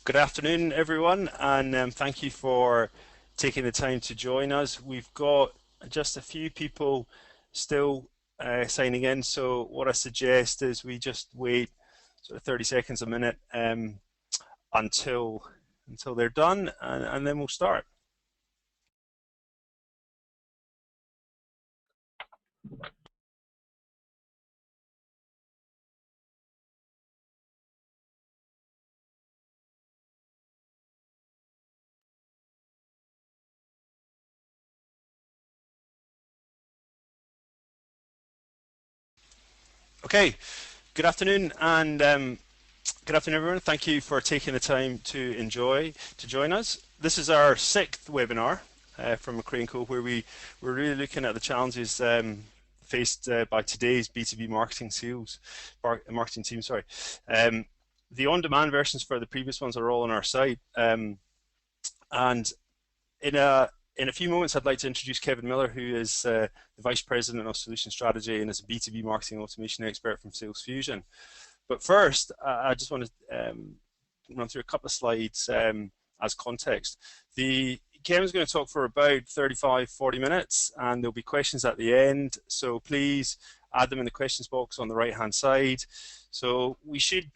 Good afternoon, everyone, and thank you for taking the time to join us. We've got just a few people still signing in, so what I suggest is we just wait sort of 30 seconds, a minute until they're done, and then we'll start. Okay, good afternoon, and good afternoon, everyone. Thank you for taking the time to join us. This is our 6th webinar from McRae&Co, where we're really looking at the challenges faced by today's B2B marketing team. The on-demand versions for the previous ones are all on our site, and in a few moments, I'd like to introduce Kevin Miller, who is the Vice President of Solution Strategy and is a B2B marketing automation expert from Salesfusion. But first, I just want to run through a couple of slides as context. Kevin's going to talk for about 35-40 minutes, and there'll be questions at the end. So please add them in the questions box on the right-hand side. So we should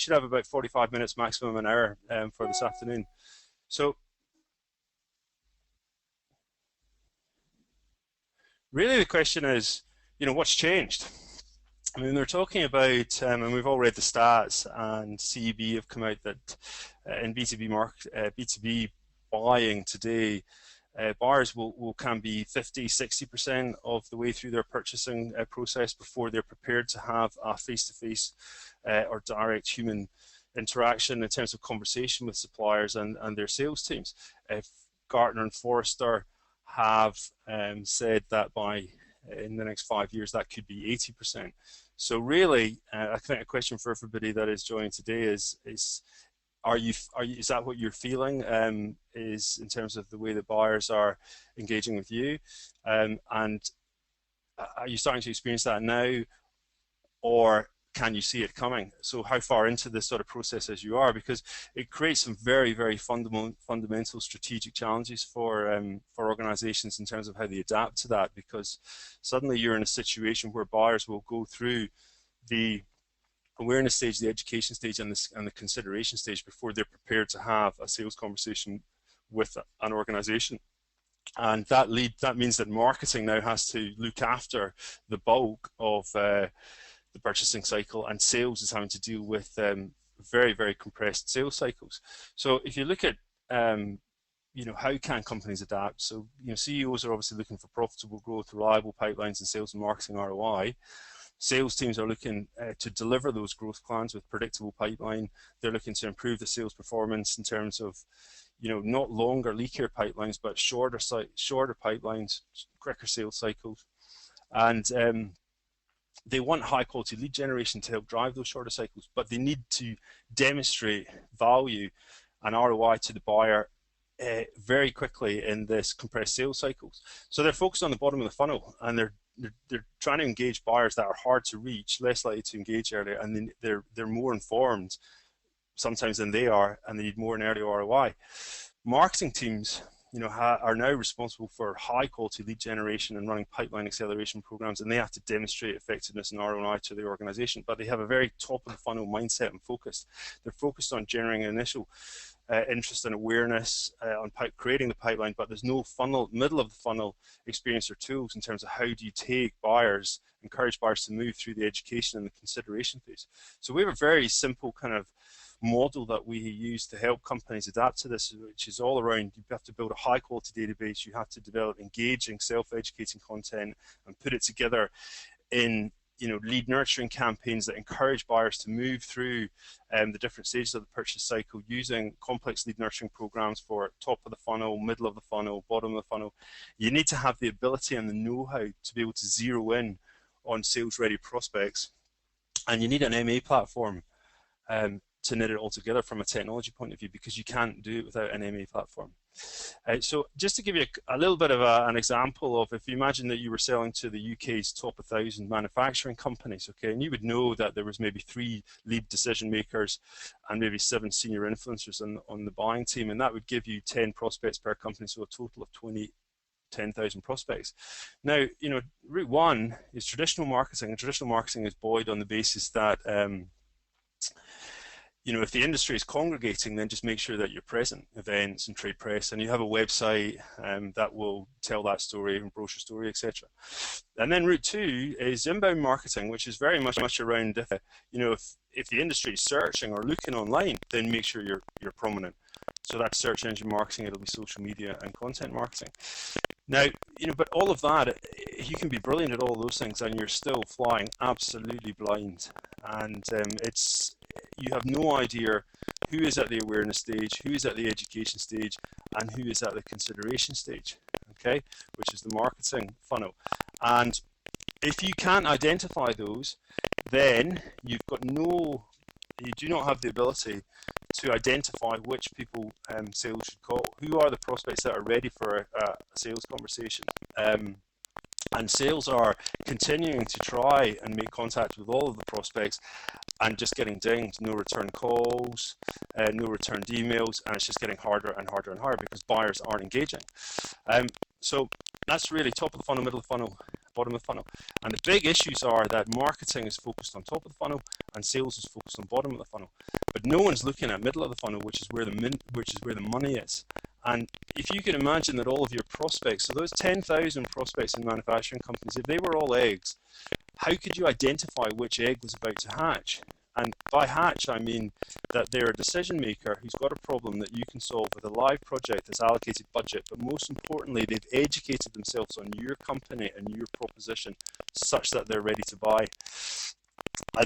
have about 45 minutes, maximum an hour for this afternoon. So really, the question is, what's changed? I mean, they're talking about, and we've all read the stats, and CEB have come out that in B2B buying today, buyers can be 50-60% of the way through their purchasing process before they're prepared to have a face-to-face or direct human interaction in terms of conversation with suppliers and their sales teams. Gartner and Forrester have said that in the next 5 years that could be 80%. So really, I think a question for everybody that is joining today is that what you're feeling is in terms of the way that buyers are engaging with you, and are you starting to experience that now, or can you see it coming? So how far into this sort of process as you are, because it creates some very, very fundamental strategic challenges for organizations in terms of how they adapt to that, because suddenly you're in a situation where buyers will go through the awareness stage, the education stage, and the consideration stage before they're prepared to have a sales conversation with an organization. And that means that marketing now has to look after the bulk of the purchasing cycle, and sales is having to deal with very, very compressed sales cycles. So if you look at how can companies adapt? So CEOs are obviously looking for profitable growth, reliable pipelines, and sales and marketing ROI. Sales teams are looking to deliver those growth plans with predictable pipeline. They're looking to improve the sales performance in terms of not longer, leakier pipelines, but shorter pipelines, quicker sales cycles, and they want high quality lead generation to help drive those shorter cycles, but they need to demonstrate value and ROI to the buyer very quickly in this compressed sales cycles. So they're focused on the bottom of the funnel, and they're trying to engage buyers that are hard to reach, less likely to engage earlier, and then they're more informed sometimes than they are, and they need more and earlier ROI. Marketing teams are now responsible for high quality lead generation and running pipeline acceleration programs, and they have to demonstrate effectiveness and ROI to the organization, but they have a very top of the funnel mindset and focus. They're focused on generating initial interest and awareness on creating the pipeline, but there's no middle of the funnel experience or tools in terms of how do you encourage buyers to move through the education and the consideration phase. So we have a very simple kind of model that we use to help companies adapt to this, which is all around you have to build a high quality database, you have to develop engaging self-educating content and put it together in lead nurturing campaigns that encourage buyers to move through the different stages of the purchase cycle using complex lead nurturing programs for top of the funnel, middle of the funnel, bottom of the funnel. You need to have the ability and the know-how to be able to zero in on sales ready prospects, and you need an MA platform to knit it all together from a technology point of view, because you can't do it without an MA platform. So just to give you a little bit of an example of, if you imagine that you were selling to the UK's top 1,000 manufacturing companies, okay, and you would know that there was maybe 3 lead decision makers and maybe 7 senior influencers on the buying team, and that would give you 10 prospects per company, so a total of 10,000 prospects. Now, route 1 is traditional marketing, and traditional marketing is buoyed on the basis that if the industry is congregating, then just make sure that you're present, events and trade press, and you have a website that will tell that story and brochure story, etc. And then route 2 is inbound marketing, which is very much around if the industry is searching or looking online, then make sure you're prominent. So that's search engine marketing, it'll be social media and content marketing. Now, but all of that, you can be brilliant at all those things and you're still flying absolutely blind. And you have no idea who is at the awareness stage, who is at the education stage, and who is at the consideration stage, okay, which is the marketing funnel. And if you can't identify those, then you do not have the ability to identify which people sales should call. Who are the prospects that are ready for a sales conversation? And sales are continuing to try and make contact with all of the prospects and just getting dinged, no return calls, no returned emails, and it's just getting harder and harder and harder because buyers aren't engaging. So that's really top of the funnel, middle of the funnel, bottom of the funnel. And the big issues are that marketing is focused on top of the funnel and sales is focused on bottom of the funnel. But no one's looking at middle of the funnel, which is where the money is. And if you can imagine that all of your prospects, so those 10,000 prospects in manufacturing companies, if they were all eggs, how could you identify which egg was about to hatch? And by hatch, I mean that they're a decision maker who's got a problem that you can solve with a live project that's allocated budget, but most importantly, they've educated themselves on your company and your proposition such that they're ready to buy.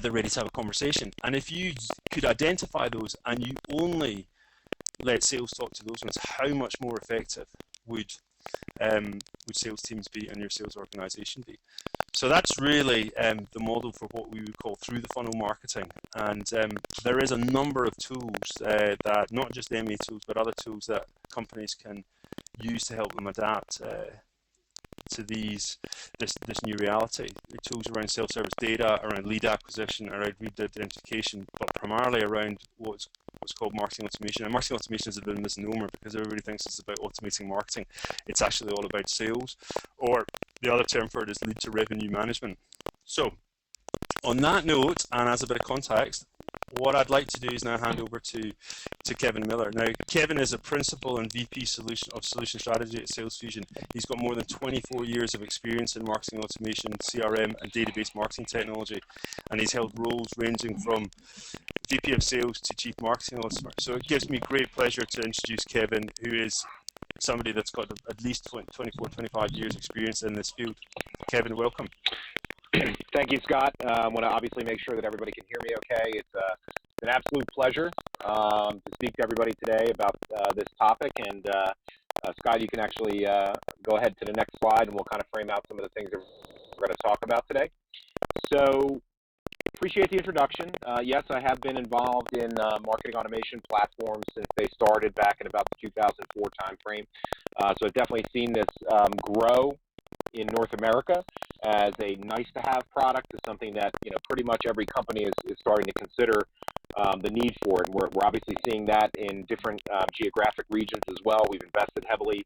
They're ready to have a conversation. And if you could identify those and you only let sales talk to those ones, how much more effective would sales teams be and your sales organization be? So that's really the model for what we would call through the funnel marketing. And there is a number of tools that, not just MA tools, but other tools that companies can use to help them adapt to this new reality. The tools around self-service data, around lead acquisition, around lead identification, but primarily around what's called marketing automation. And marketing automation is a bit of a misnomer because everybody thinks it's about automating marketing. It's actually all about sales, or the other term for it is lead to revenue management. So on that note, and as a bit of context, what I'd like to do is now hand over to Kevin Miller. Now, Kevin is a principal and VP of Solution Strategy at Salesfusion. He's got more than 24 years of experience in marketing automation, CRM, and database marketing technology, and he's held roles ranging from VP of Sales to Chief Marketing Officer. So it gives me great pleasure to introduce Kevin, who is somebody that's got at least 24, 25 years experience in this field. Kevin, welcome. Thank you, Scott. I want to obviously make sure that everybody can hear me okay. It's an absolute pleasure to speak to everybody today about this topic. And Scott, you can actually go ahead to the next slide and we'll kind of frame out some of the things that we're going to talk about today. So appreciate the introduction. Yes, I have been involved in marketing automation platforms since they started back in about the 2004 timeframe. So I've definitely seen this grow in North America as a nice-to-have product, is something that pretty much every company is starting to consider the need for it. We're obviously seeing that in different geographic regions as well. We've invested heavily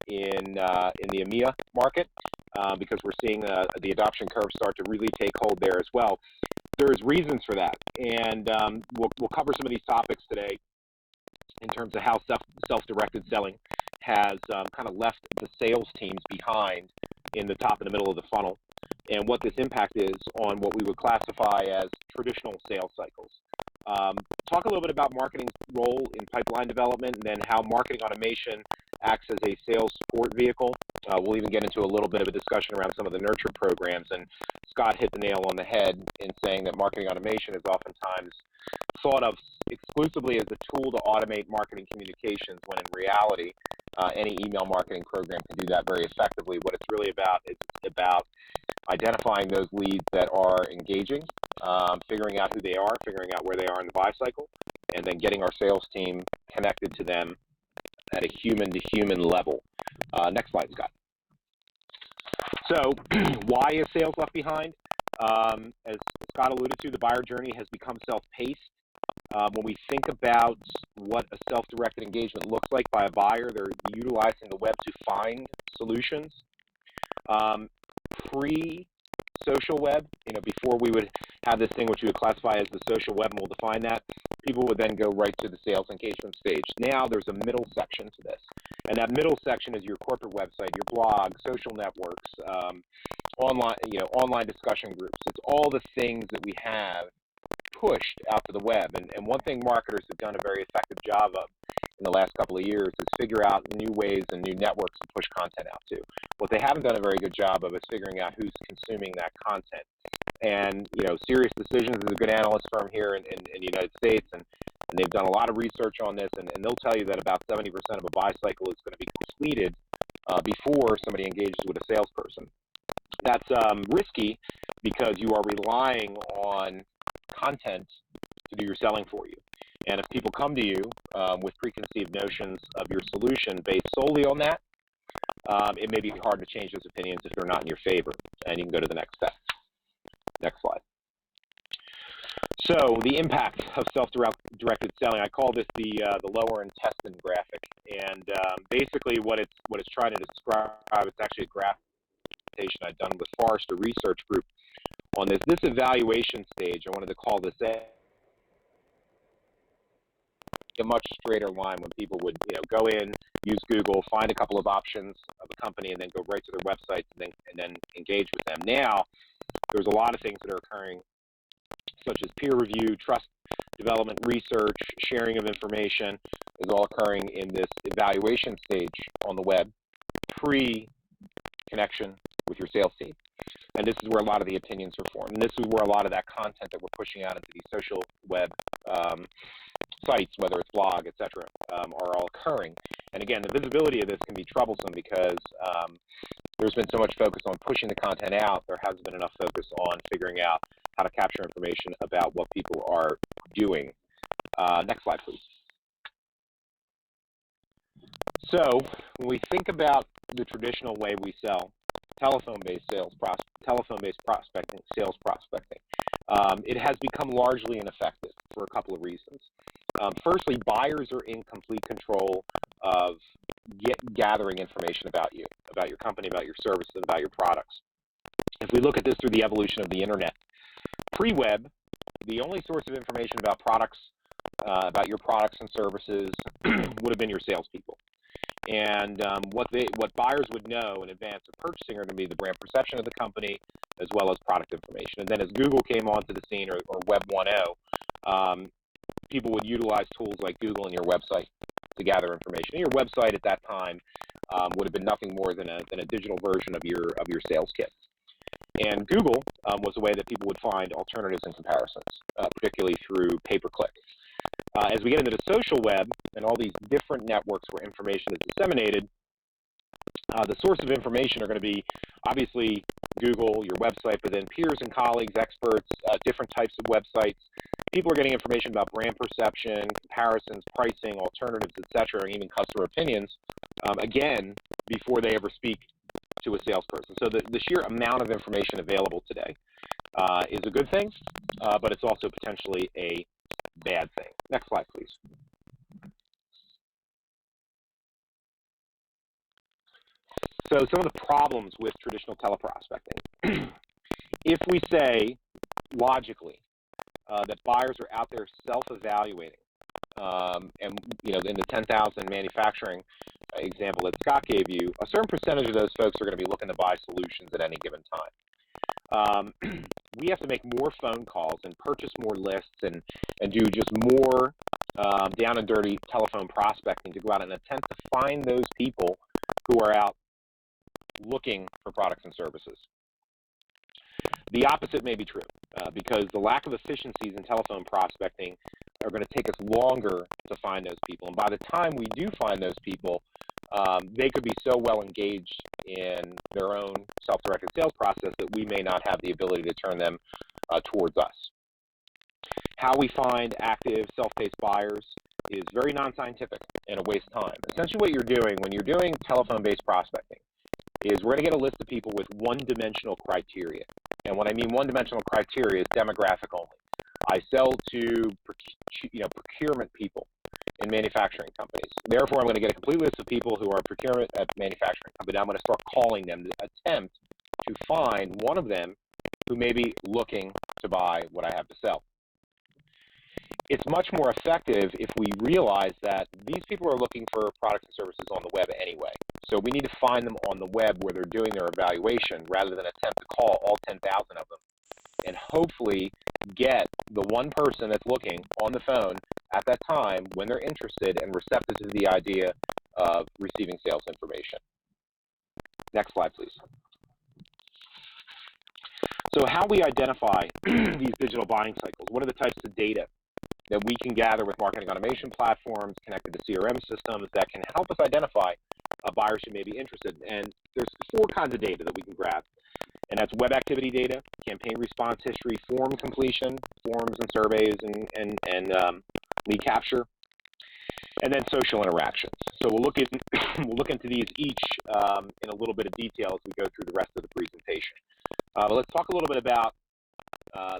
in the EMEA market because we're seeing the adoption curve start to really take hold there as well. There's reasons for that, and we'll cover some of these topics today in terms of how self-directed selling has kind of left the sales teams behind in the top and the middle of the funnel, and what this impact is on what we would classify as traditional sales cycles. Talk a little bit about marketing's role in pipeline development, and then how marketing automation acts as a sales support vehicle. We'll even get into a little bit of a discussion around some of the nurture programs, and Scott hit the nail on the head in saying that marketing automation is oftentimes thought of exclusively as a tool to automate marketing communications, when in reality, any email marketing program can do that very effectively. What it's really about is about identifying those leads that are engaging, figuring out who they are, figuring out where they are in the buy cycle, and then getting our sales team connected to them at a human-to-human level. Next slide, Scott. So why is sales left behind? As Scott alluded to, the buyer journey has become self-paced. When we think about what a self-directed engagement looks like by a buyer, they're utilizing the web to find solutions. Pre-social web, before we would have this thing which we would classify as the social web, and we'll define that, people would then go right to the sales engagement stage. Now there's a middle section to this, and that middle section is your corporate website, your blog, social networks, online discussion groups. It's all the things that we have pushed out to the web. And one thing marketers have done a very effective job of in the last couple of years is figure out new ways and new networks to push content out to. What they haven't done a very good job of is figuring out who's consuming that content. And, Serious Decisions is a good analyst firm here in the United States, and they've done a lot of research on this, and they'll tell you that about 70% of a buy cycle is going to be completed before somebody engages with a salesperson. That's risky because you are relying on content to do your selling for you. And if people come to you with preconceived notions of your solution based solely on that, it may be hard to change those opinions if they're not in your favor. And you can go to the next step. Next slide. So the impact of self-directed selling, I call this the lower intestine graphic. And basically what it's trying to describe, it's actually a graph I've done with Forrester Research Group on this evaluation stage. I wanted to call this a much straighter line when people would go in, use Google, find a couple of options of a company, and then go right to their website and then engage with them. Now there's a lot of things that are occurring, such as peer review, trust development, research, sharing of information is all occurring in this evaluation stage on the web, pre-connection with your sales team. And this is where a lot of the opinions are formed. And this is where a lot of that content that we're pushing out into these social web sites, whether it's blog, etc., are all occurring. And again, the visibility of this can be troublesome because there's been so much focus on pushing the content out, there hasn't been enough focus on figuring out how to capture information about what people are doing. Next slide, please. So when we think about the traditional way we sell, telephone-based prospecting, sales prospecting, it has become largely ineffective for a couple of reasons. Firstly, buyers are in complete control of gathering information about you, about your company, about your services, and about your products. If we look at this through the evolution of the internet, pre-web, the only source of information about products, about your products and services, would have been your salespeople. And what buyers would know in advance of purchasing are going to be the brand perception of the company as well as product information. And then as Google came onto the scene, or Web 1.0, people would utilize tools like Google and your website to gather information. And your website at that time would have been nothing more than a digital version of your sales kit. And Google was a way that people would find alternatives and comparisons, particularly through pay-per-click. As we get into the social web and all these different networks where information is disseminated, the source of information are going to be obviously Google, your website, but then peers and colleagues, experts, different types of websites. People are getting information about brand perception, comparisons, pricing, alternatives, etc., and even customer opinions, again, before they ever speak to a salesperson. So the sheer amount of information available today is a good thing, but it's also potentially a bad thing. Next slide, please. So some of the problems with traditional teleprospecting. If we say logically that buyers are out there self-evaluating, and in the 10,000 manufacturing example that Scott gave you, a certain percentage of those folks are going to be looking to buy solutions at any given time. We have to make more phone calls and purchase more lists and do just more down and dirty telephone prospecting to go out and attempt to find those people who are out looking for products and services. The opposite may be true because the lack of efficiencies in telephone prospecting are going to take us longer to find those people. And by the time we do find those people, they could be so well engaged in their own self-directed sales process that we may not have the ability to turn them towards us. How we find active self-paced buyers is very non-scientific and a waste of time. Essentially what you're doing when you're doing telephone-based prospecting is we're going to get a list of people with one-dimensional criteria. And what I mean one-dimensional criteria is demographic only. I sell to procurement people in manufacturing companies. Therefore, I'm going to get a complete list of people who are procurement at manufacturing companies. I'm going to start calling them to attempt to find one of them who may be looking to buy what I have to sell. It's much more effective if we realize that these people are looking for products and services on the web anyway. So we need to find them on the web where they're doing their evaluation rather than attempt to call all 10,000 of them and hopefully get the one person that's looking on the phone at that time when they're interested and receptive to the idea of receiving sales information. Next slide, please. So how we identify these digital buying cycles, what are the types of data that we can gather with marketing automation platforms connected to CRM systems that can help us identify buyers who may be interested? And there's 4 kinds of data that we can grab. And that's web activity data, campaign response history, form completion, forms and surveys, and lead capture, and then social interactions. So we'll look into these each in a little bit of detail as we go through the rest of the presentation. But let's talk a little bit about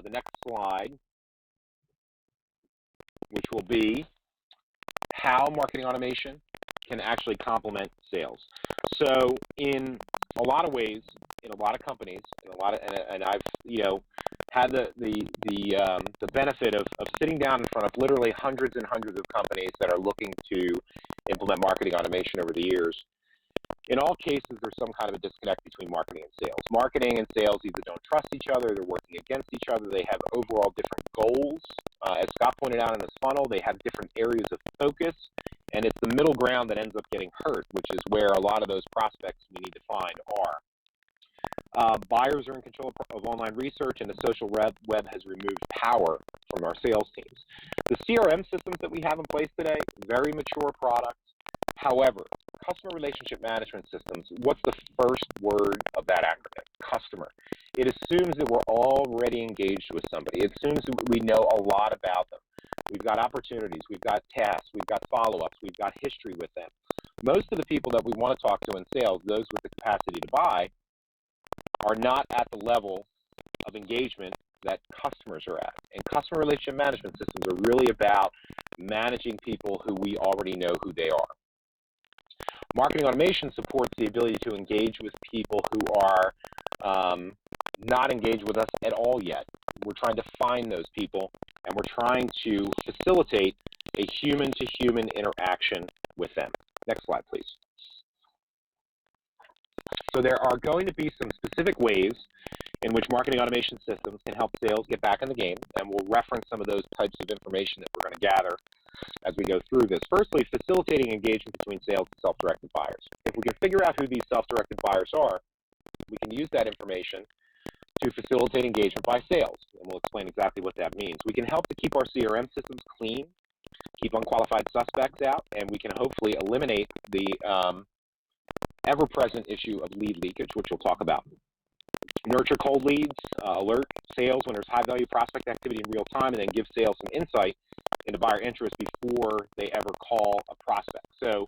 the next slide, which will be how marketing automation can actually complement sales. So in a lot of ways, in a lot of companies, and I've had the benefit of sitting down in front of literally hundreds and hundreds of companies that are looking to implement marketing automation over the years. In all cases, there's some kind of a disconnect between marketing and sales. Marketing and sales either don't trust each other, they're working against each other, they have overall different goals. As Scott pointed out in his funnel, they have different areas of focus, and it's the middle ground that ends up getting hurt, which is where a lot of those prospects we need to find are. Buyers are in control of online research, and the social web has removed power from our sales teams. The CRM systems that we have in place today, very mature products. However, customer relationship management systems, what's the first word of that acronym? Customer. It assumes that we're already engaged with somebody. It assumes that we know a lot about them. We've got opportunities, we've got tasks, we've got follow-ups, we've got history with them. Most of the people that we want to talk to in sales, those with the capacity to buy, are not at the level of engagement that customers are at. And customer relationship management systems are really about managing people who we already know who they are. Marketing automation supports the ability to engage with people who are not engaged with us at all yet. We're trying to find those people, and we're trying to facilitate a human-to-human interaction with them. Next slide, please. So there are going to be some specific ways in which marketing automation systems can help sales get back in the game, and we'll reference some of those types of information that we're going to gather as we go through this. Firstly, facilitating engagement between sales and self-directed buyers. If we can figure out who these self-directed buyers are, we can use that information to facilitate engagement by sales, and we'll explain exactly what that means. We can help to keep our CRM systems clean, keep unqualified suspects out, and we can hopefully eliminate the ever-present issue of lead leakage, which we'll talk about. Nurture cold leads, alert sales when there's high-value prospect activity in real time, and then give sales some insight into buyer interest before they ever call a prospect. So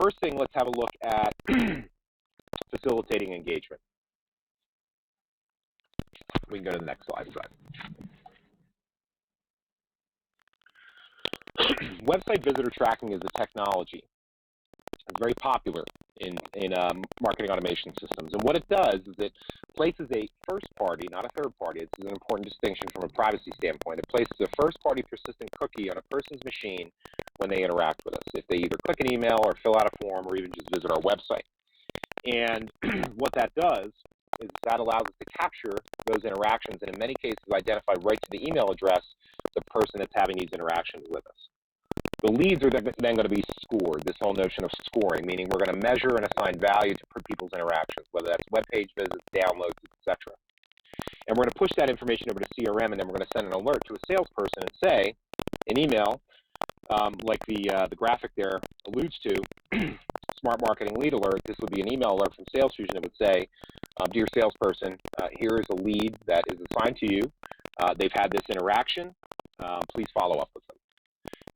first thing, let's have a look at facilitating engagement. We can go to the next slide. Website visitor tracking is a technology. It's very popular in marketing automation systems. And what it does is it places a first party, not a third party. It's an important distinction from a privacy standpoint. It places a first party persistent cookie on a person's machine when they interact with us, if they either click an email or fill out a form or even just visit our website. And what that does is that allows us to capture those interactions and in many cases identify right to the email address the person that's having these interactions with us. The leads are then going to be scored, this whole notion of scoring, meaning we're going to measure and assign value to people's interactions, whether that's web page visits, downloads, etc. And we're going to push that information over to CRM, and then we're going to send an alert to a salesperson and say, an email, like the graphic there alludes to, Smart Marketing Lead Alert, this would be an email alert from Salesfusion that would say, dear salesperson, here is a lead that is assigned to you. They've had this interaction. Please follow up with them.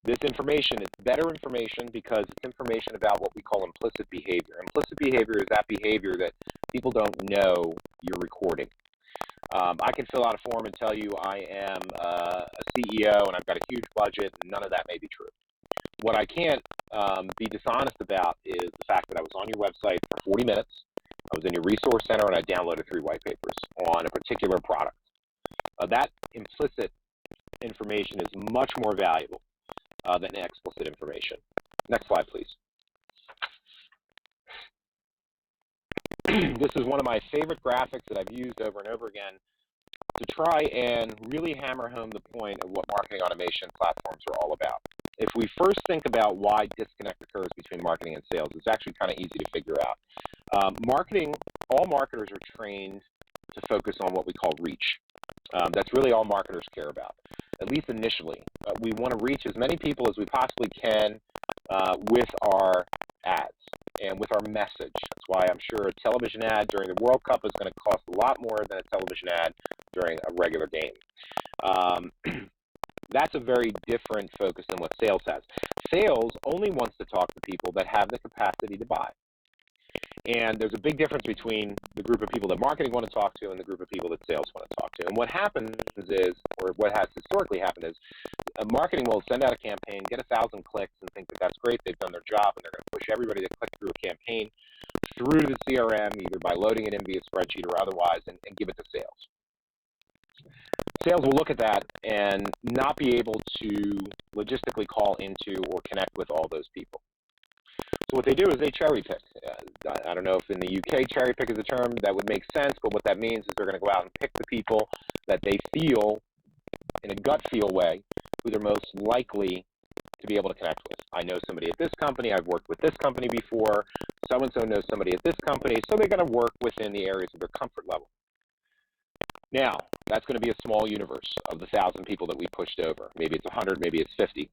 This information is better information because it's information about what we call implicit behavior. Implicit behavior is that behavior that people don't know you're recording. I can fill out a form and tell you I am a CEO and I've got a huge budget, and none of that may be true. What I can't be dishonest about is the fact that I was on your website for 40 minutes, I was in your resource center, and I downloaded 3 white papers on a particular product. That implicit information is much more valuable than explicit information. Next slide, please. This is one of my favorite graphics that I've used over and over again to try and really hammer home the point of what marketing automation platforms are all about. If we first think about why disconnect occurs between marketing and sales, it's actually kind of easy to figure out. All marketers are trained to focus on what we call reach. That's really all marketers care about, at least initially. We want to reach as many people as we possibly can with our ads and with our message. That's why I'm sure a television ad during the World Cup is going to cost a lot more than a television ad during a regular game. That's a very different focus than what sales has. Sales only wants to talk to people that have the capacity to buy. And there's a big difference between the group of people that marketing want to talk to and the group of people that sales want to talk to. And what happens is, or what has historically happened is, marketing will send out a campaign, get 1,000 clicks, and think that that's great, they've done their job, and they're going to push everybody that clicked through a campaign through the CRM, either by loading it in via spreadsheet or otherwise, and give it to sales. Sales will look at that and not be able to logistically call into or connect with all those people. So what they do is they cherry pick. I don't know if in the UK cherry pick is a term that would make sense, but what that means is they're going to go out and pick the people that they feel, in a gut feel way, who they're most likely to be able to connect with. I know somebody at this company, I've worked with this company before, so-and-so knows somebody at this company, so they're going to work within the areas of their comfort level. Now, that's going to be a small universe of the 1,000 people that we pushed over. Maybe it's 100, maybe it's 50.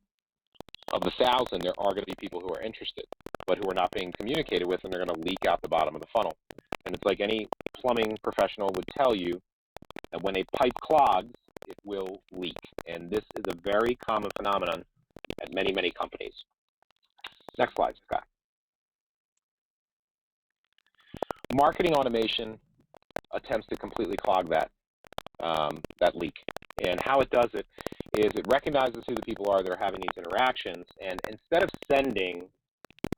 Of the 1,000, there are going to be people who are interested, but who are not being communicated with, and they're going to leak out the bottom of the funnel. And it's like any plumbing professional would tell you that when a pipe clogs, it will leak. And this is a very common phenomenon at many, many companies. Next slide, Scott. Marketing automation attempts to completely clog that leak. And how it does it is it recognizes who the people are that are having these interactions, and instead of sending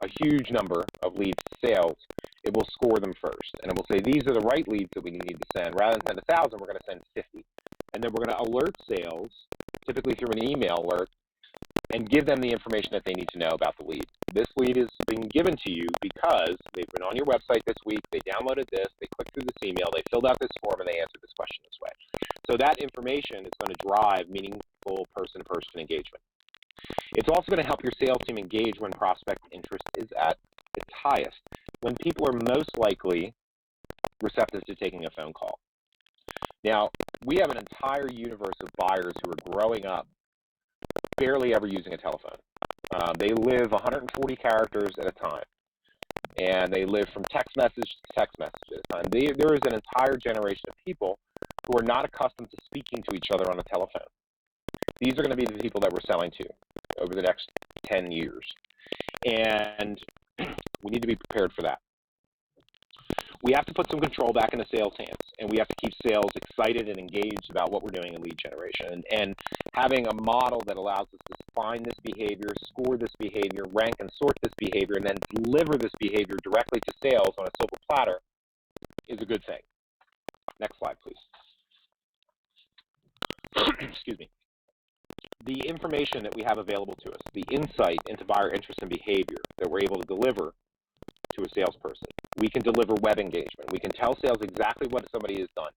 a huge number of leads to sales, it will score them first. And it will say, these are the right leads that we need to send. Rather than send 1,000, we're going to send 50. And then we're going to alert sales, typically through an email alert, and give them the information that they need to know about the lead. This lead is being given to you because they've been on your website this week, they downloaded this, they clicked through this email, they filled out this form, and they answered this question this way. So that information is going to drive meaningful person-to-person engagement. It's also going to help your sales team engage when prospect interest is at its highest, when people are most likely receptive to taking a phone call. Now, we have an entire universe of buyers who are growing up barely ever using a telephone. They live 140 characters at a time, and they live from text message to text message at a time. There is an entire generation of people who are not accustomed to speaking to each other on a telephone. These are going to be the people that we're selling to over the next 10 years, and we need to be prepared for that. We have to put some control back in the sales hands, and we have to keep sales excited and engaged about what we're doing in lead generation, and having a model that allows us to find this behavior, score this behavior, rank and sort this behavior, and then deliver this behavior directly to sales on a silver platter is a good thing. Next slide, please. Excuse me. The information that we have available to us, the insight into buyer interest and behavior that we're able to deliver to a salesperson. We can deliver web engagement. We can tell sales exactly what somebody has done.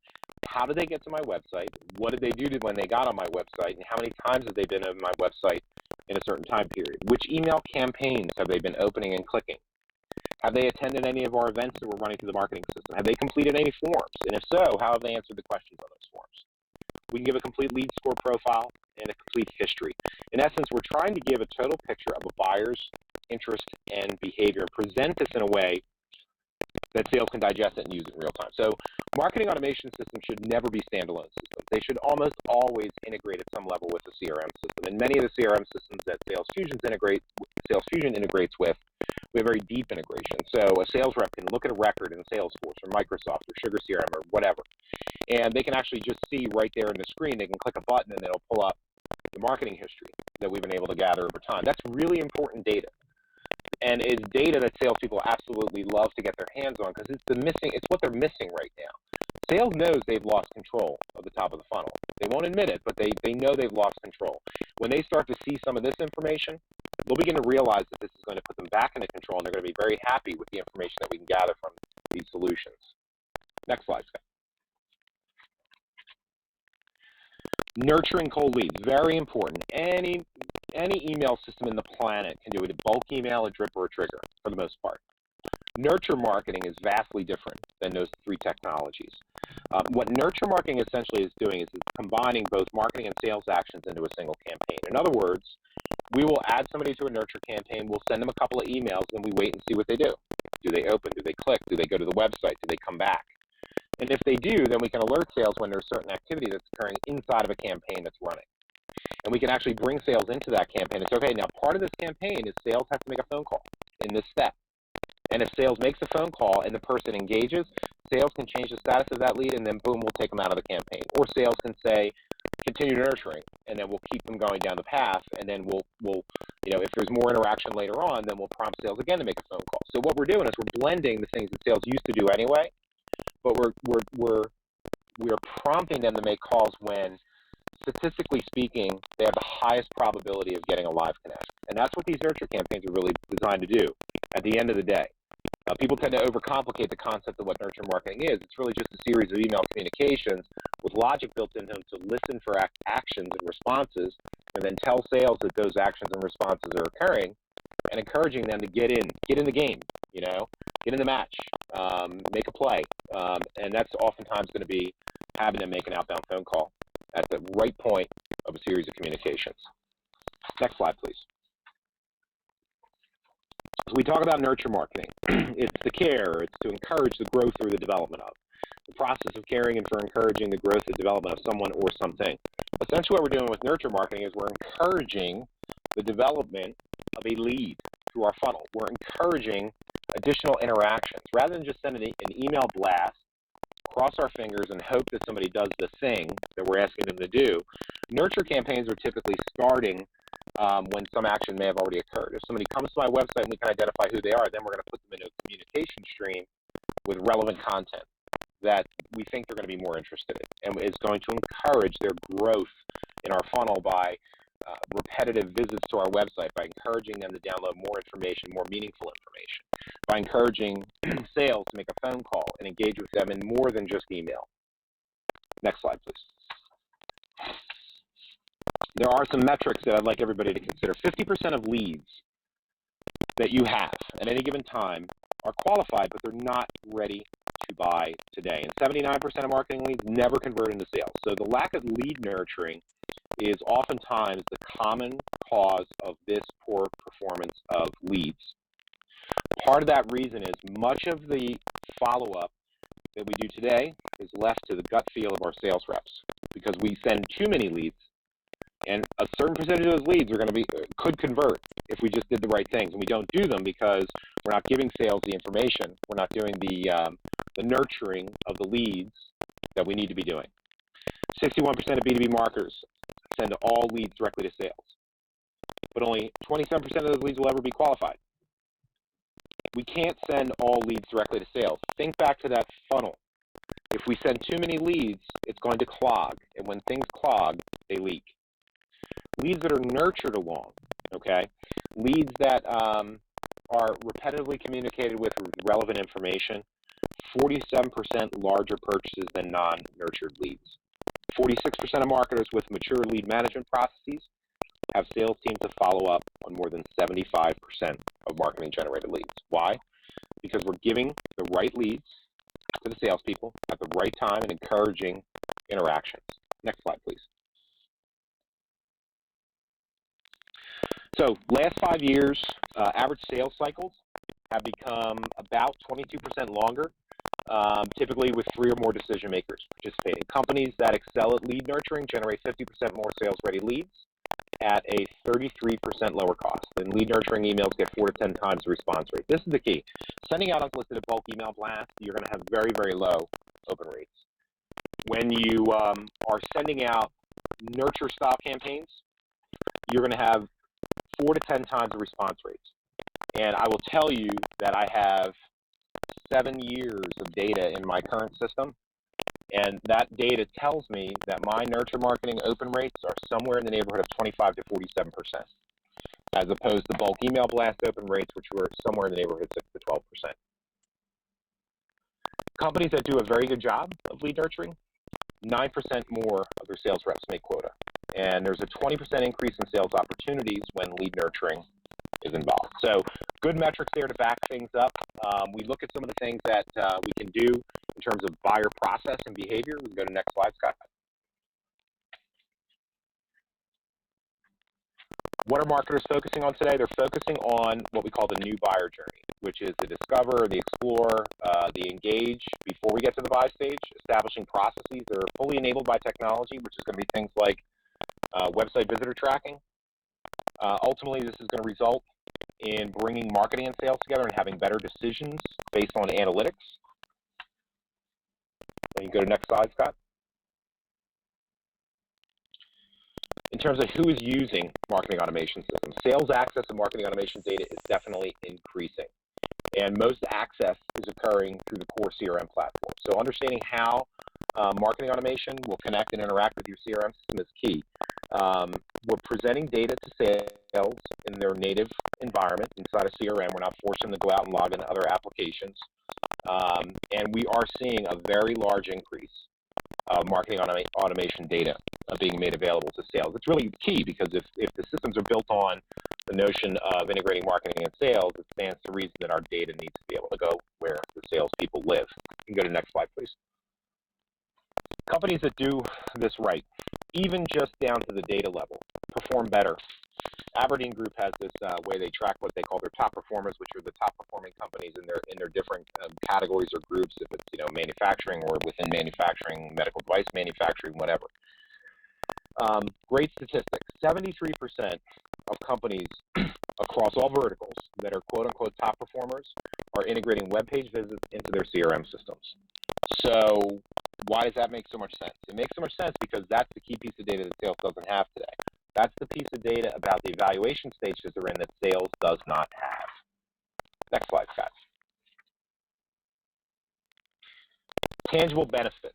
How did they get to my website? What did they do when they got on my website? And how many times have they been on my website in a certain time period? Which email campaigns have they been opening and clicking? Have they attended any of our events that we're running through the marketing system? Have they completed any forms? And if so, how have they answered the questions on those forms? We can give a complete lead score profile and a complete history. In essence, we're trying to give a total picture of a buyer's interest, and behavior, and present this in a way that sales can digest it and use it in real time. So marketing automation systems should never be standalone systems. They should almost always integrate at some level with the CRM system. And many of the CRM systems that Salesfusion integrates with, we have very deep integration. So a sales rep can look at a record in Salesforce or Microsoft or Sugar CRM or whatever, and they can actually just see right there in the screen, they can click a button and it'll pull up the marketing history that we've been able to gather over time. That's really important data. And it's data that salespeople absolutely love to get their hands on because it's what they're missing right now. Sales knows they've lost control of the top of the funnel. They won't admit it, but they know they've lost control. When they start to see some of this information, they'll begin to realize that this is going to put them back into control, and they're going to be very happy with the information that we can gather from these solutions. Next slide, Scott. Nurturing cold leads, very important. Any email system in the planet can do it. A bulk email, a drip, or a trigger, for the most part. Nurture marketing is vastly different than those three technologies. What nurture marketing essentially is doing is it's combining both marketing and sales actions into a single campaign. In other words, we will add somebody to a nurture campaign, we'll send them a couple of emails, and we wait and see what they do. Do they open? Do they click? Do they go to the website? Do they come back? And if they do, then we can alert sales when there's certain activity that's occurring inside of a campaign that's running. And we can actually bring sales into that campaign and say, okay, now part of this campaign is sales has to make a phone call in this step. And if sales makes a phone call and the person engages, sales can change the status of that lead, and then boom, we'll take them out of the campaign. Or sales can say, continue nurturing, and then we'll keep them going down the path, and then we'll if there's more interaction later on, then we'll prompt sales again to make a phone call. So what we're doing is we're blending the things that sales used to do anyway, but we're prompting them to make calls when, statistically speaking, they have the highest probability of getting a live connection. And that's what these nurture campaigns are really designed to do at the end of the day. People tend to overcomplicate the concept of what nurture marketing is. It's really just a series of email communications with logic built into them to listen for actions and responses, and then tell sales that those actions and responses are occurring, and encouraging them to get in the game, get in the match, make a play. And that's oftentimes going to be having them make an outbound phone call at the right point of a series of communications. Next slide, please. So we talk about nurture marketing. It's the care. It's to encourage the growth through the development of. The process of caring and for encouraging the growth and development of someone or something. Essentially what we're doing with nurture marketing is we're encouraging the development of a lead through our funnel. We're encouraging additional interactions. Rather than just sending an email blast, cross our fingers and hope that somebody does the thing that we're asking them to do, nurture campaigns are typically starting when some action may have already occurred. If somebody comes to my website and we can identify who they are, then we're going to put them in a communication stream with relevant content that we think they're going to be more interested in, and is going to encourage their growth in our funnel by repetitive visits to our website, by encouraging them to download more information, more meaningful information, by encouraging sales to make a phone call and engage with them in more than just email. Next slide, please. There are some metrics that I'd like everybody to consider. 50% of leads that you have at any given time are qualified, but they're not ready to buy today. And 79% of marketing leads never convert into sales. So the lack of lead nurturing is oftentimes the common cause of this poor performance of leads. Part of that reason is much of the follow-up that we do today is left to the gut feel of our sales reps, because we send too many leads, and a certain percentage of those leads are going to could convert if we just did the right things, and we don't do them because we're not giving sales the information. We're not doing the nurturing of the leads that we need to be doing. 61% of B2B marketers send all leads directly to sales, but only 27% of those leads will ever be qualified. We can't send all leads directly to sales. Think back to that funnel. If we send too many leads, it's going to clog, and when things clog, they leak. Leads that are nurtured along, okay? Leads that are repetitively communicated with relevant information, 47% larger purchases than non-nurtured leads. 46% of marketers with mature lead management processes have sales teams to follow up on more than 75% of marketing generated leads. Why? Because we're giving the right leads to the salespeople at the right time and encouraging interactions. Next slide, please. So last 5 years, average sales cycles have become about 22% longer, typically with 3 or more decision makers participating. Companies that excel at lead nurturing generate 50% more sales-ready leads at a 33% lower cost. And lead nurturing emails get 4 to 10 times the response rate. This is the key. Sending out unsolicited bulk email blasts, you're going to have very, very low open rates. When you are sending out nurture style campaigns, you're going to have 4 to 10 times the response rates. And I will tell you that I have 7 years of data in my current system, and that data tells me that my nurture marketing open rates are somewhere in the neighborhood of 25 to 47%, as opposed to bulk email blast open rates, which were somewhere in the neighborhood of 6 to 12%. Companies that do a very good job of lead nurturing, 9% more of their sales reps make quota. And there's a 20% increase in sales opportunities when lead nurturing is involved. So good metrics there to back things up. We look at some of the things that we can do in terms of buyer process and behavior. We can go to the next slide, Scott. What are marketers focusing on today? They're focusing on what we call the new buyer journey, which is the discover, the explore, the engage before we get to the buy stage, establishing processes that are fully enabled by technology, which is going to be things like website visitor tracking. Ultimately, this is going to result in bringing marketing and sales together and having better decisions based on analytics. And you go to next slide, Scott. In terms of who is using marketing automation systems, sales access and marketing automation data is definitely increasing. And most access is occurring through the core CRM platform. So understanding how marketing automation will connect and interact with your CRM system is key. We're presenting data to sales in their native environment inside of CRM. We're not forcing them to go out and log into other applications. And we are seeing a very large increase of marketing automation data being made available to sales. It's really key because if the systems are built on the notion of integrating marketing and sales, it stands to reason that our data needs to be able to go where the salespeople live. You can go to the next slide, please. Companies that do this right, even just down to the data level, perform better. Aberdeen Group has this way they track what they call their top performers, which are the top performing companies in their different categories or groups, if it's manufacturing or within manufacturing, medical device manufacturing, whatever. Great statistics. 73% of companies across all verticals that are quote-unquote top performers are integrating web page visits into their CRM systems. So why does that make so much sense? It makes so much sense because that's the key piece of data that sales doesn't have today. That's the piece of data about the evaluation stages they're in that sales does not have. Next slide, Scott. Tangible benefits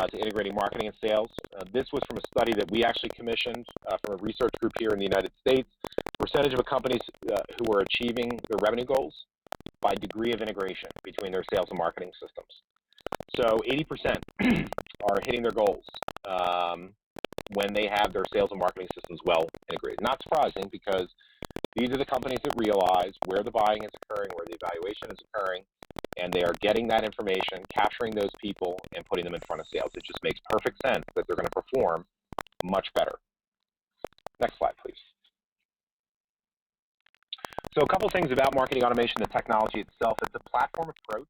to integrating marketing and sales. This was from a study that we actually commissioned from a research group here in the United States. Percentage of companies who are achieving their revenue goals by degree of integration between their sales and marketing systems. So 80% are hitting their goals when they have their sales and marketing systems well integrated. Not surprising because these are the companies that realize where the buying is occurring, where the evaluation is occurring, and they are getting that information, capturing those people, and putting them in front of sales. It just makes perfect sense that they're going to perform much better. Next slide, please. So a couple things about marketing automation, the technology itself. It's a platform approach.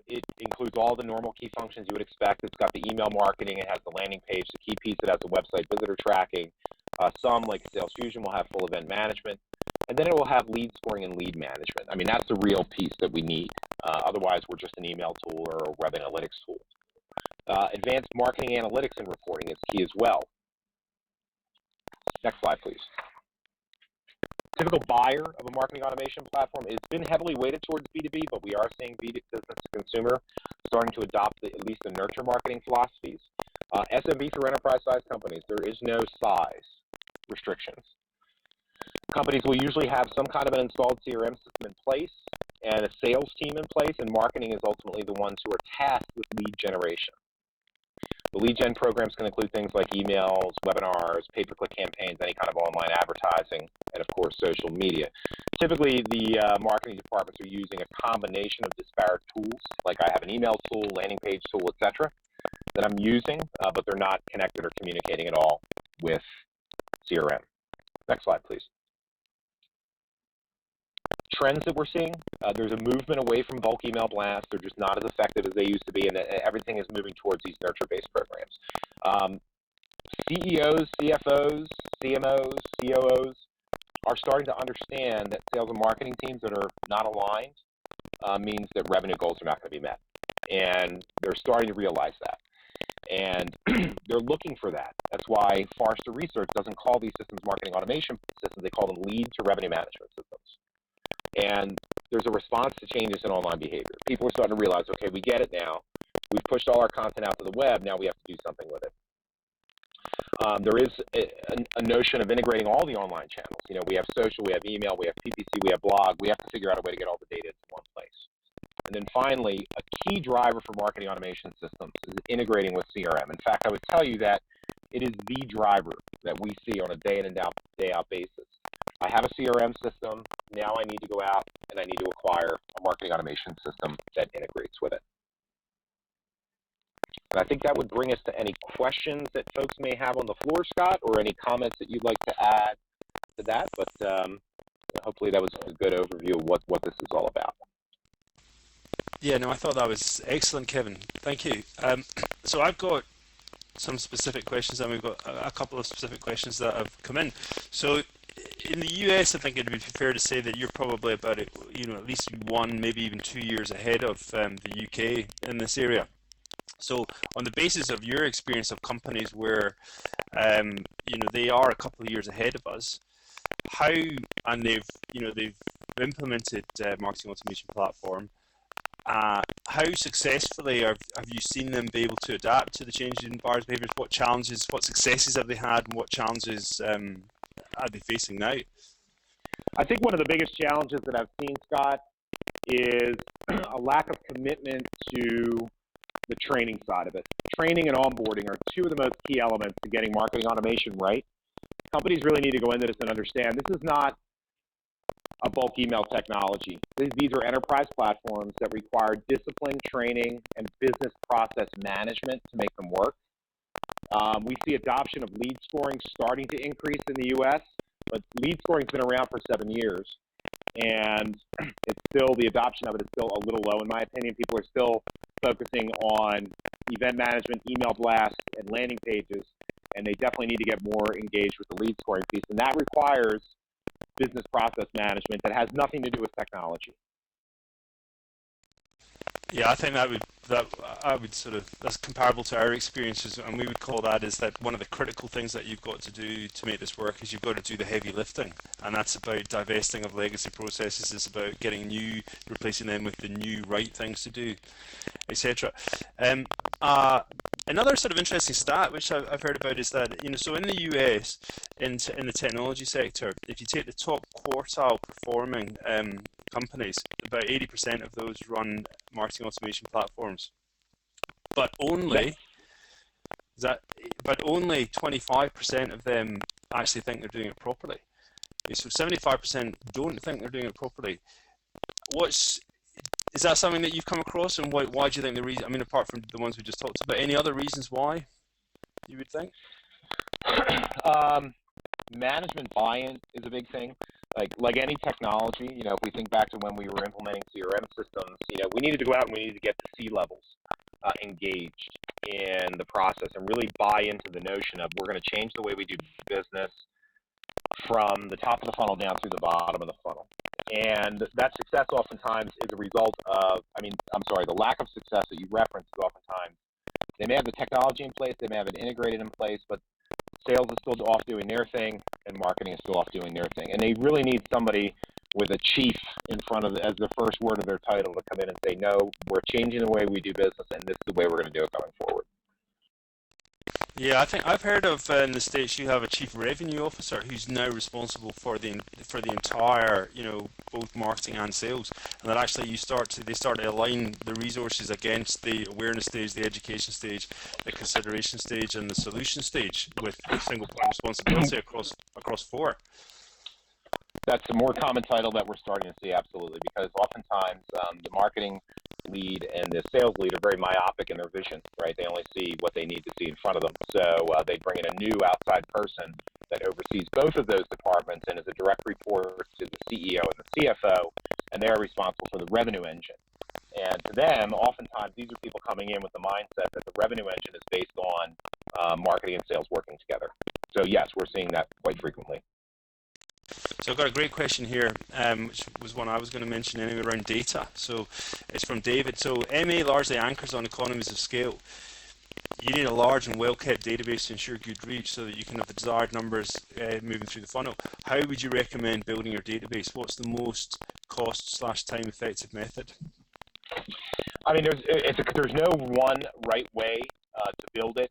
It includes all the normal key functions you would expect. It's got the email marketing. It has the landing page. The key piece, it has the website visitor tracking. Some, like Salesfusion, will have full event management. And then it will have lead scoring and lead management. I mean, that's the real piece that we need. Otherwise, we're just an email tool or a web analytics tool. Advanced marketing analytics and reporting is key as well. Next slide, please. Typical buyer of a marketing automation platform has been heavily weighted towards B2B, but we are seeing business to consumer starting to adopt at least the nurture marketing philosophies. SMB through enterprise-sized companies, there is no size restrictions. Companies will usually have some kind of an installed CRM system in place and a sales team in place, and marketing is ultimately the ones who are tasked with lead generation. The lead gen programs can include things like emails, webinars, pay-per-click campaigns, any kind of online advertising, and of course, social media. Typically, the marketing departments are using a combination of disparate tools, like I have an email tool, landing page tool, etc., that I'm using, but they're not connected or communicating at all with CRM. Next slide, please. Trends that we're seeing, there's a movement away from bulk email blasts. They're just not as effective as they used to be, and everything is moving towards these nurture-based programs. CEOs, CFOs, CMOs, COOs are starting to understand that sales and marketing teams that are not aligned means that revenue goals are not going to be met. And they're starting to realize that. And they're looking for that. That's why Forrester Research doesn't call these systems marketing automation systems. They call them lead to revenue management systems. And there's a response to changes in online behavior. People are starting to realize, okay, we get it now. We've pushed all our content out to the web. Now we have to do something with it. There is a notion of integrating all the online channels. You know, we have social, we have email, we have PPC, we have blog. We have to figure out a way to get all the data into one place. And then finally, a key driver for marketing automation systems is integrating with CRM. In fact, I would tell you that it is the driver that we see on a day in and day out basis. I have a CRM system. Now I need to go out and I need to acquire a marketing automation system that integrates with it. And I think that would bring us to any questions that folks may have on the floor, Scott, or any comments that you'd like to add to that. But hopefully that was a good overview of what this is all about. Yeah, no, I thought that was excellent, Kevin. Thank you. So I've got some specific questions, and we've got a couple of specific questions that have come in. So in the US, I think it would be fair to say that you're probably about, at least 1, maybe even 2 years ahead of the UK in this area. So on the basis of your experience of companies where, they are a couple of years ahead of us, and they've implemented marketing automation platform, how successfully have you seen them be able to adapt to the changes in buyers' behaviors? What challenges, what successes have they had, and what challenges are they facing now? I think one of the biggest challenges that I've seen, Scott, is a lack of commitment to the training side of it. Training and onboarding are two of the most key elements to getting marketing automation right. Companies really need to go into this and understand this is not a bulk email technology. These are enterprise platforms that require discipline, training, and business process management to make them work. We see adoption of lead scoring starting to increase in the U.S., but lead scoring's been around for 7 years, and the adoption of it is still a little low, in my opinion. People are still focusing on event management, email blasts, and landing pages, and they definitely need to get more engaged with the lead scoring piece, and that requires business process management that has nothing to do with technology. Yeah, I think that's comparable to our experiences, and we would call that is that one of the critical things that you've got to do to make this work is you've got to do the heavy lifting, and that's about divesting of legacy processes. It's about getting new, replacing them with the new right things to do, etc. Another sort of interesting stat which I've heard about is that so in the US, in the technology sector, if you take the top quartile performing companies, about 80% of those run marketing automation platforms, but only 25% of them actually think they're doing it properly. Okay, so 75% don't think they're doing it properly. Is that something that you've come across, and why do you think the reason? I mean, apart from the ones we just talked about, any other reasons why you would think? Management buy-in is a big thing. Like any technology, if we think back to when we were implementing CRM systems, we needed to go out and we needed to get the C-levels engaged in the process and really buy into the notion of we're going to change the way we do business from the top of the funnel down through the bottom of the funnel. And that success oftentimes is a result of, the lack of success that you referenced is oftentimes they may have the technology in place, they may have it integrated in place, but sales is still off doing their thing and marketing is still off doing their thing. And they really need somebody with a chief in front of as the first word of their title to come in and say, no, we're changing the way we do business and this is the way we're going to do it going forward. Yeah, I think I've heard of in the States you have a chief revenue officer who's now responsible for the entire, both marketing and sales, and that actually they start to align the resources against the awareness stage, the education stage, the consideration stage, and the solution stage with a single point responsibility across 4. That's a more common title that we're starting to see, absolutely, because oftentimes the marketing lead and the sales lead are very myopic in their vision, right? They only see what they need to see in front of them. So they bring in a new outside person that oversees both of those departments and is a direct report to the CEO and the CFO, and they're responsible for the revenue engine. And to them, oftentimes, these are people coming in with the mindset that the revenue engine is based on marketing and sales working together. So yes, we're seeing that quite frequently. So I've got a great question here, which was one I was going to mention anyway, around data. So it's from David. So MA largely anchors on economies of scale. You need a large and well-kept database to ensure good reach so that you can have the desired numbers moving through the funnel. How would you recommend building your database? What's the most cost/time effective method? I mean, there's no one right way to build it.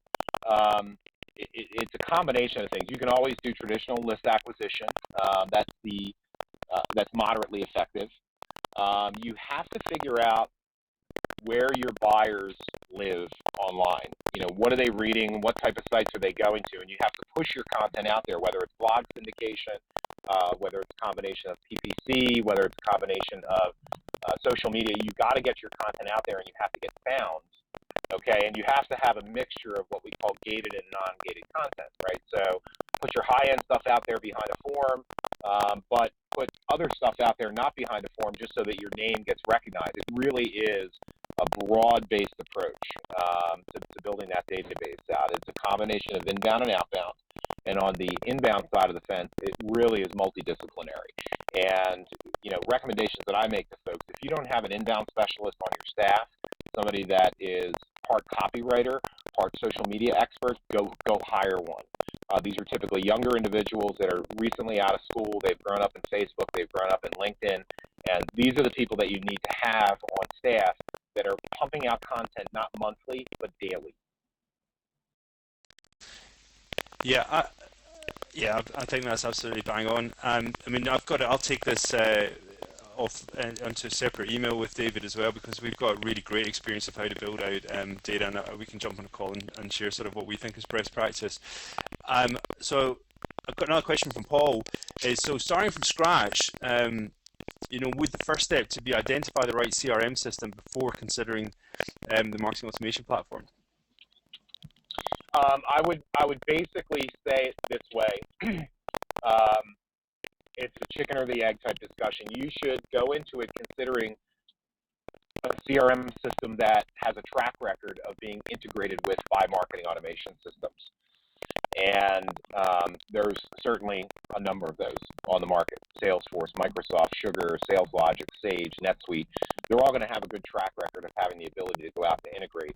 It's a combination of things. You can always do traditional list acquisition. That's moderately effective. You have to figure out where your buyers live online. You know, what are they reading? What type of sites are they going to? And you have to push your content out there, whether it's blog syndication, whether it's a combination of PPC, whether it's a combination of social media. You got to get your content out there, and you have to get found. Okay, and you have to have a mixture of what we call gated and non-gated content, right? So put your high-end stuff out there behind a form, but put other stuff out there not behind a form just so that your name gets recognized. It really is a broad-based approach to building that database out. It's a combination of inbound and outbound. And on the inbound side of the fence, it really is multidisciplinary. And, you know, recommendations that I make to folks, if you don't have an inbound specialist on your staff, somebody that is part copywriter, part social media expert, go hire one. These are typically younger individuals that are recently out of school. They've grown up in Facebook. They've grown up in LinkedIn. And these are the people that you need to have on staff that are pumping out content not monthly, but daily. Yeah, I think that's absolutely bang on. I mean, I'll take this off onto a separate email with David as well, because we've got a really great experience of how to build out data, and we can jump on a call and share sort of what we think is best practice. So I've got another question from Paul. So starting from scratch, you know, would the first step to be identify the right CRM system before considering the marketing automation platform? I would basically say it this way. It's a chicken or the egg type discussion. You should go into it considering a CRM system that has a track record of being integrated with by marketing automation systems. And there's certainly a number of those on the market. Salesforce, Microsoft, Sugar, SalesLogic, Sage, NetSuite. They're all going to have a good track record of having the ability to go out to integrate.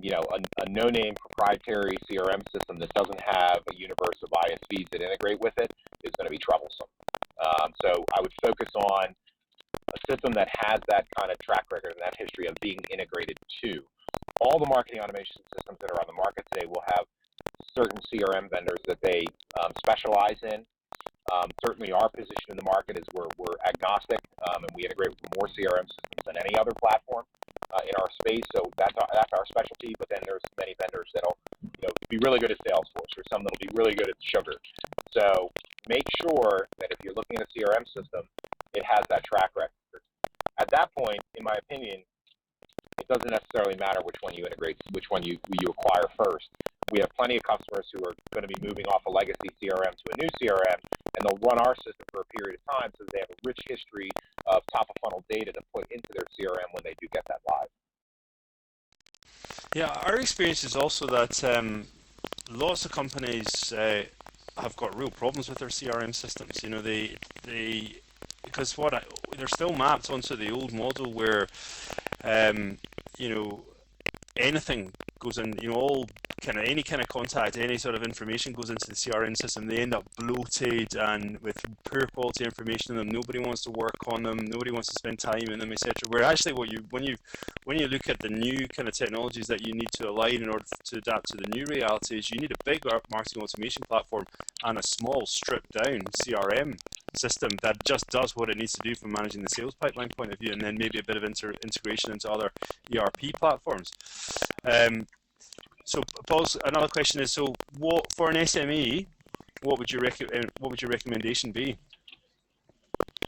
You know, a no-name proprietary CRM system that doesn't have a universe of ISVs that integrate with it is going to be troublesome. So I would focus on a system that has that kind of track record and that history of being integrated to. All the marketing automation systems that are on the market today will have certain CRM vendors that they specialize in. Certainly our position in the market is we're agnostic, and we integrate with more CRM systems than any other platform in our space. So that's our specialty. But then there's many vendors that'll, you know, be really good at Salesforce, or some that'll be really good at Sugar. So make sure that if you're looking at a CRM system, it has that track record. At that point, in my opinion, it doesn't necessarily matter which one you integrate, which one you acquire first. We have plenty of customers who are going to be moving off a legacy CRM to a new CRM, and they'll run our system for a period of time so that they have a rich history of top-of-funnel data to put into their CRM when they do get that live. Yeah, our experience is also that lots of companies have got real problems with their CRM systems. You know, because they're still mapped onto the old model where, you know, anything goes in, you know, any kind of contact, any sort of information goes into the CRM system. They end up bloated and with poor quality information in them. Nobody wants to work on them. Nobody wants to spend time in them, etc. Where actually, when you look at the new kind of technologies that you need to align in order to adapt to the new realities, you need a big marketing automation platform and a small, stripped down CRM system that just does what it needs to do from managing the sales pipeline point of view, and then maybe a bit of integration into other ERP platforms. So, Paul's another question is: so, what for an SME? What would your recommendation be?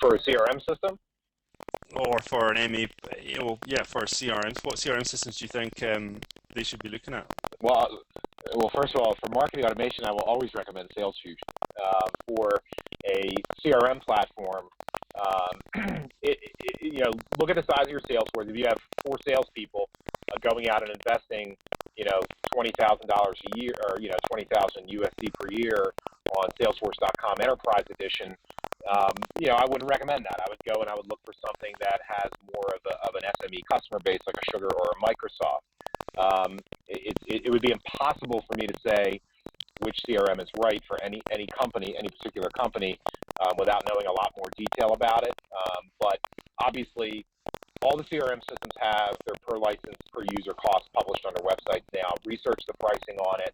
For a CRM system? or for an MA, yeah, for CRMs. What CRM systems do you think they should be looking at? Well, first of all, for marketing automation, I will always recommend Salesfusion. For a CRM platform, look at the size of your sales force. If you have 4 salespeople going out and investing, $20,000 a year, or 20,000 USD per year on Salesforce.com Enterprise Edition, I wouldn't recommend that. I would go and I would look for something that has more of an SME customer base, like a Sugar or a Microsoft. It would be impossible for me to say which CRM is right for any company, any particular company, without knowing a lot more detail about it. But obviously, all the CRM systems have their per license, per user costs published on their websites now. Research the pricing on it.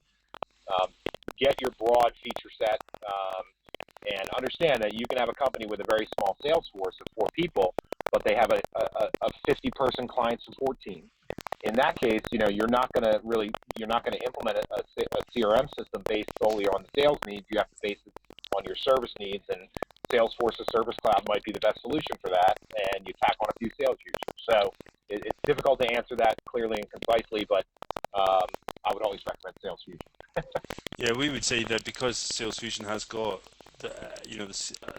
Get your broad feature set, and understand that you can have a company with a very small sales force of 4 people, but they have a 50-person client support team. In that case, you're not going to implement a CRM system based solely on the sales needs. You have to base it on your service needs, and Salesforce's Service Cloud might be the best solution for that, and you tack on a few sales users. So it's difficult to answer that clearly and concisely, but I would always recommend Salesfusion. Yeah, we would say that because Salesfusion has got the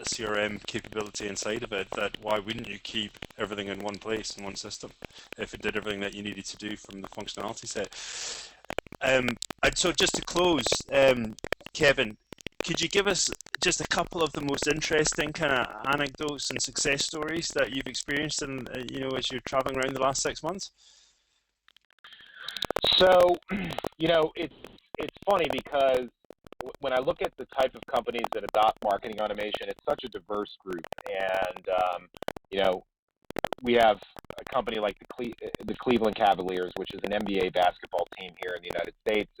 CRM capability inside of it, that why wouldn't you keep everything in one place, in one system, if it did everything that you needed to do from the functionality set? And so just to close, Kevin, could you give us just a couple of the most interesting kind of anecdotes and success stories that you've experienced as you're traveling around the last 6 months? So, it's funny because when I look at the type of companies that adopt marketing automation, it's such a diverse group. And, we have a company like the Cleveland Cavaliers, which is an NBA basketball team here in the United States.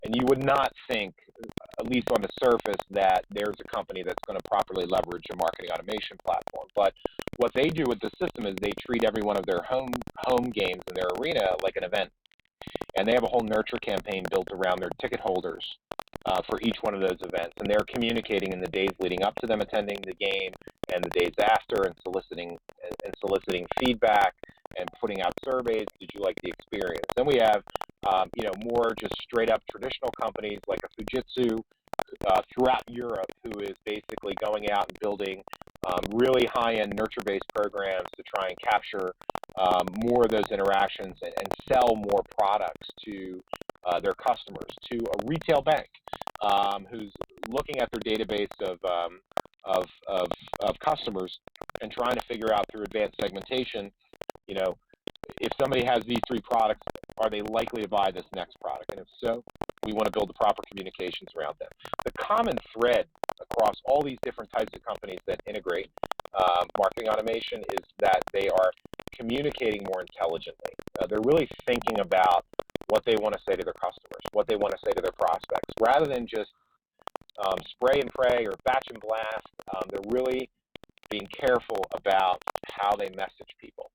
And you would not think, at least on the surface, that there's a company that's going to properly leverage a marketing automation platform. But what they do with the system is they treat every one of their home games in their arena like an event. And they have a whole nurture campaign built around their ticket holders for each one of those events. And they're communicating in the days leading up to them attending the game and the days after, and soliciting feedback and putting out surveys. Did you like the experience? Then we have, more just straight up traditional companies like a Fujitsu throughout Europe, who is basically going out and building really high-end nurture-based programs to try and capture more of those interactions and sell more products to their customers. To a retail bank who's looking at their database of customers and trying to figure out through advanced segmentation, if somebody has these 3 products, are they likely to buy this next product? And if so, we want to build the proper communications around them. The common thread across all these different types of companies that integrate marketing automation is that they are communicating more intelligently. They're really thinking about what they want to say to their customers, what they want to say to their prospects, rather than just spray and pray or batch and blast. They're really being careful about how they message people.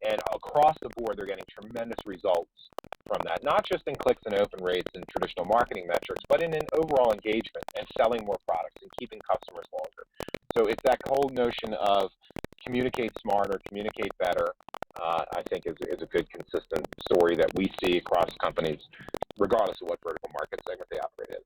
And across the board, they're getting tremendous results from that, not just in clicks and open rates and traditional marketing metrics, but in an overall engagement and selling more products and keeping customers longer. So it's that whole notion of communicate smarter, communicate better, I think is a good, consistent story that we see across companies, regardless of what vertical market segment they operate in.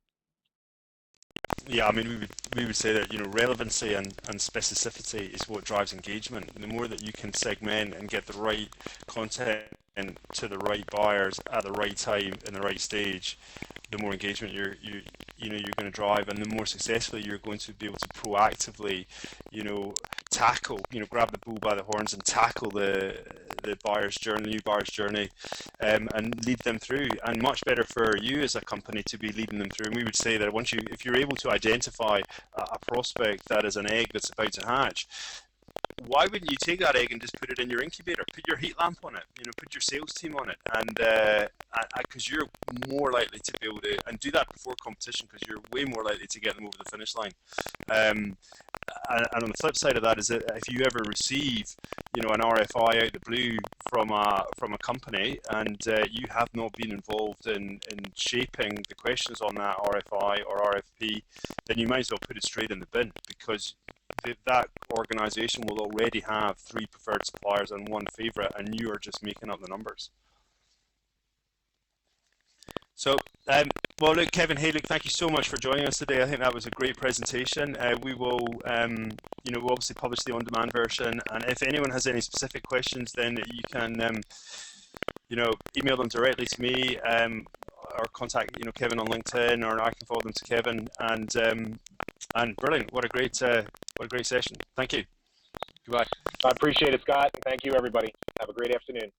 Yeah, I mean, we would say that relevancy and specificity is what drives engagement. The more that you can segment and get the right content and to the right buyers at the right time in the right stage, the more engagement you're going to drive, and the more successfully you're going to be able to proactively tackle, grab the bull by the horns and tackle the buyer's journey, new buyer's journey, and lead them through. And much better for you as a company to be leading them through. And we would say that if you're able to identify a prospect that is an egg that's about to hatch, why wouldn't you take that egg and just put it in your incubator, put your heat lamp on it, put your sales team on it, and because you're more likely to be able to, and do that before competition, because you're way more likely to get them over the finish line. And on the flip side of that is that if you ever receive, an RFI out the blue from a company, and you have not been involved in shaping the questions on that RFI or RFP, then you might as well put it straight in the bin, because that organization will already have 3 preferred suppliers and 1 favorite, and you are just making up the numbers. So, well, look, Kevin, hey, look, thank you so much for joining us today. I think that was a great presentation. We will, we'll obviously publish the on-demand version, and if anyone has any specific questions, then you can, email them directly to me, or contact, Kevin on LinkedIn, or I can forward them to Kevin. And brilliant! What a great session. Thank you. Goodbye. I appreciate it, Scott. Thank you, everybody. Have a great afternoon.